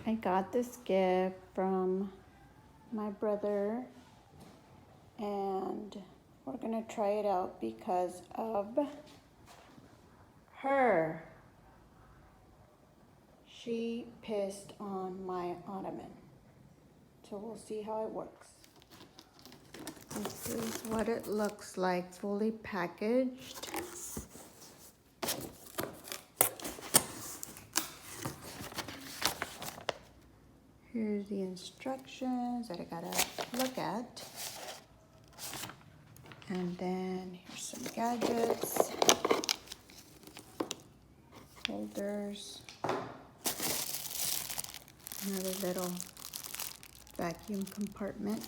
I got this gift from my brother and we're gonna try it out because of her. She pissed on my ottoman. So we'll see how it works. This is what it looks like, fully packaged. Here's the instructions that I gotta look at. And then here's some gadgets, holders, another little vacuum compartment.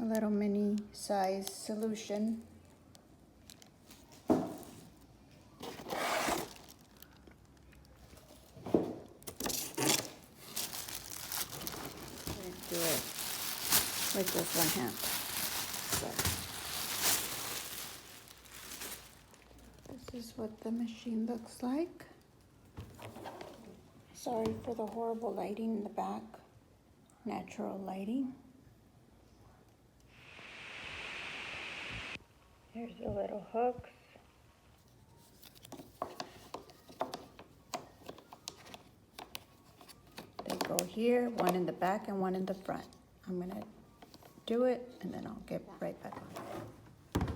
A little mini size solution. Do it with just one hand. So this is what the machine looks like. Sorry for the horrible lighting in the back. Natural lighting. Here's the little hooks. They go here, one in the back and one in the front. I'm gonna do it and then I'll get right back on.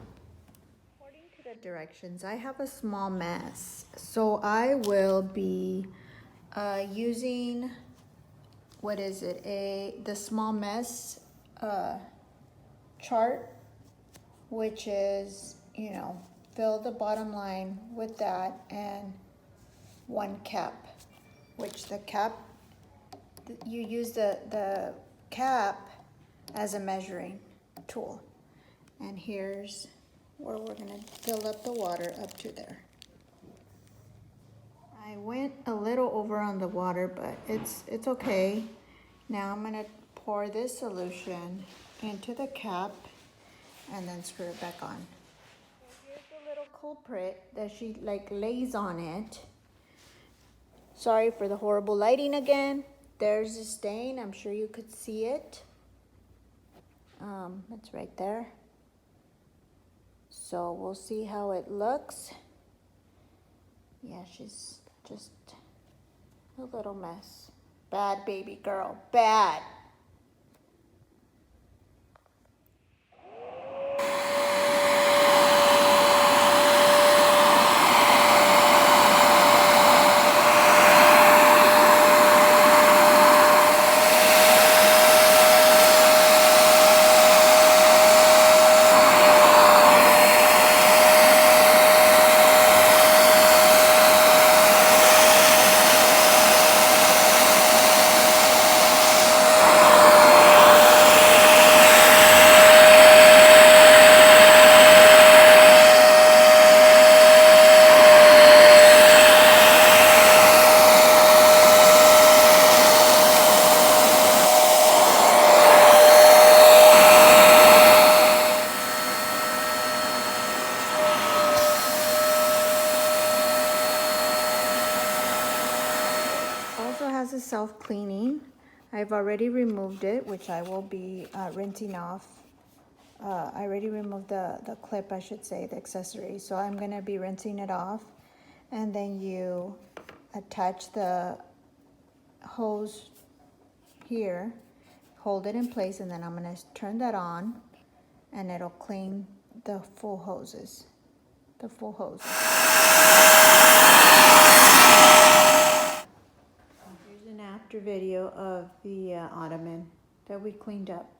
According to the directions, I have a small mess. So I will be using, what is it, the small mess chart, which is, you know, fill the bottom line with that and one cap, which the cap, you use the cap as a measuring tool. And here's where we're gonna fill up the water up to there. I went a little over on the water, but it's okay. Now I'm gonna pour this solution into the cap and then screw it back on. Here's the little culprit that she like lays on it. Sorry for the horrible lighting again. There's a stain, I'm sure you could see it. It's right there. So we'll see how it looks. Yeah, she's just a little mess. Bad baby girl, bad. A self-cleaning. I've already removed it, which I will be rinsing off. I already removed the clip, I should say, the accessory. So I'm going to be rinsing it off. And then you attach the hose here, hold it in place, and then I'm going to turn that on and it'll clean the full hoses, the full hose. After video of the ottoman that we cleaned up.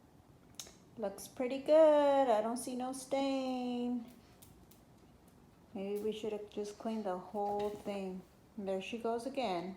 Looks pretty good. I don't see no stain. Maybe we should have just cleaned the whole thing. And there she goes again.